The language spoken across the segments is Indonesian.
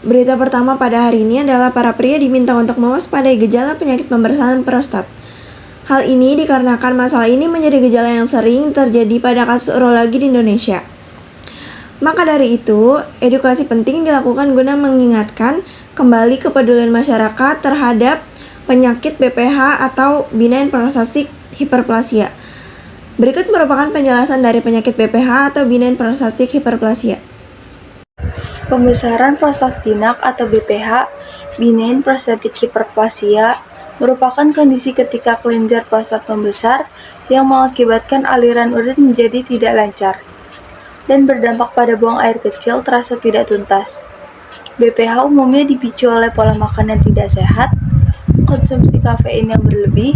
Berita pertama pada hari ini adalah para pria diminta untuk mewaspadai gejala penyakit pembesaran prostat. Hal ini dikarenakan masalah ini menjadi gejala yang sering terjadi pada kasus urologi di Indonesia. Maka dari itu, edukasi penting dilakukan guna mengingatkan kembali kepedulian masyarakat terhadap penyakit BPH atau benign prostatic hyperplasia. Berikut merupakan penjelasan dari penyakit BPH atau benign prostatic hyperplasia. Pembesaran prostat jinak atau BPH, benign prostatic hyperplasia, merupakan kondisi ketika kelenjar prostat membesar yang mengakibatkan aliran urin menjadi tidak lancar dan berdampak pada buang air kecil terasa tidak tuntas. BPH umumnya dipicu oleh pola makan yang tidak sehat, konsumsi kafein yang berlebih,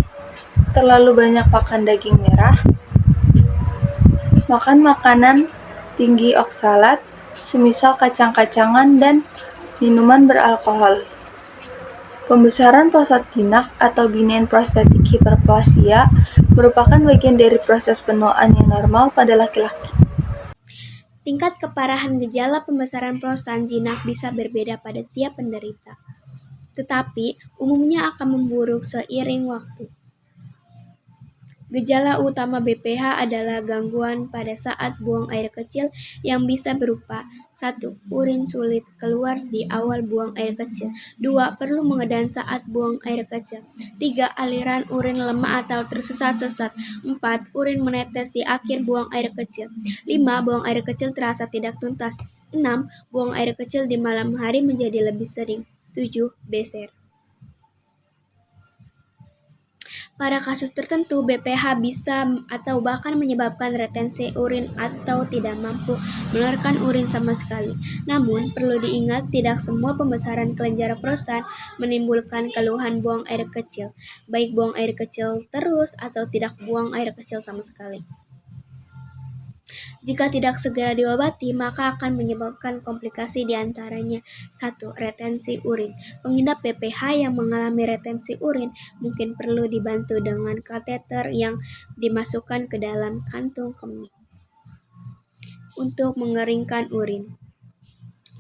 terlalu banyak makan daging merah, makan makanan tinggi oksalat, semisal kacang-kacangan dan minuman beralkohol. Pembesaran prostat jinak atau benign prostatic hyperplasia merupakan bagian dari proses penuaan yang normal pada laki-laki. Tingkat keparahan gejala pembesaran prostat jinak bisa berbeda pada tiap penderita, tetapi umumnya akan memburuk seiring waktu. Gejala utama BPH adalah gangguan pada saat buang air kecil yang bisa berupa 1. Urin sulit keluar di awal buang air kecil. 2. Perlu mengedan saat buang air kecil. 3. Aliran urin lemah atau tersesat-sesat. 4. Urin menetes di akhir buang air kecil. 5. Buang air kecil terasa tidak tuntas. 6. Buang air kecil di malam hari menjadi lebih sering. 7. Beser. Pada kasus tertentu, BPH bisa atau bahkan menyebabkan retensi urin atau tidak mampu mengeluarkan urin sama sekali. Namun, perlu diingat tidak semua pembesaran kelenjar prostat menimbulkan keluhan buang air kecil, baik buang air kecil terus atau tidak buang air kecil sama sekali. Jika tidak segera diobati, maka akan menyebabkan komplikasi diantaranya 1. Retensi urin. Pengidap BPH yang mengalami retensi urin mungkin perlu dibantu dengan kateter yang dimasukkan ke dalam kantung kemih untuk mengeringkan urin.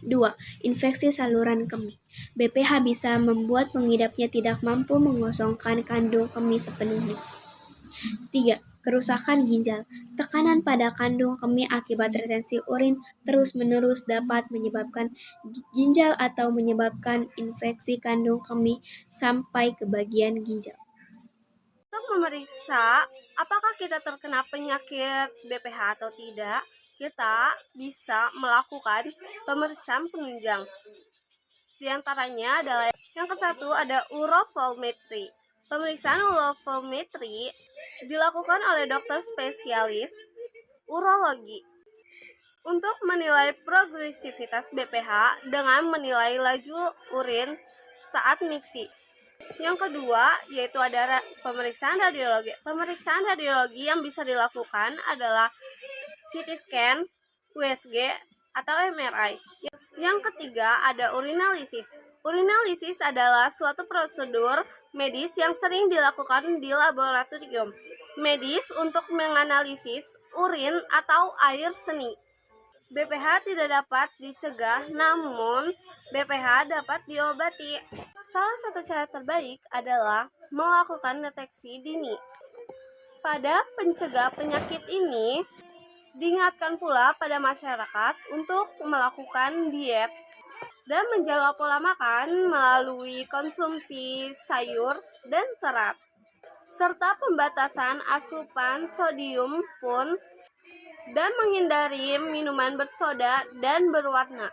2. Infeksi saluran kemih. BPH bisa membuat pengidapnya tidak mampu mengosongkan kandung kemih sepenuhnya. 3. Kerusakan ginjal. Tekanan pada kandung kemih akibat retensi urin terus-menerus dapat menyebabkan ginjal atau menyebabkan infeksi kandung kemih sampai ke bagian ginjal. Untuk memeriksa apakah kita terkena penyakit BPH atau tidak, kita bisa melakukan pemeriksaan penunjang. Di antaranya adalah yang ke-1 ada urovolmetri. Pemeriksaan urovolmetri dilakukan oleh dokter spesialis urologi untuk menilai progresivitas BPH dengan menilai laju urin saat miksi. Yang kedua yaitu ada pemeriksaan radiologi. Pemeriksaan radiologi yang bisa dilakukan adalah CT scan, USG, atau MRI. Yang ketiga ada urinalisis. Urinalisis adalah suatu prosedur medis yang sering dilakukan di laboratorium medis untuk menganalisis urin atau air seni. BPH tidak dapat dicegah, namun BPH dapat diobati. Salah satu cara terbaik adalah melakukan deteksi dini. Pada pencegah penyakit ini, diingatkan pula pada masyarakat untuk melakukan diet dan menjaga pola makan melalui konsumsi sayur dan serat, serta pembatasan asupan sodium pun dan menghindari minuman bersoda dan berwarna.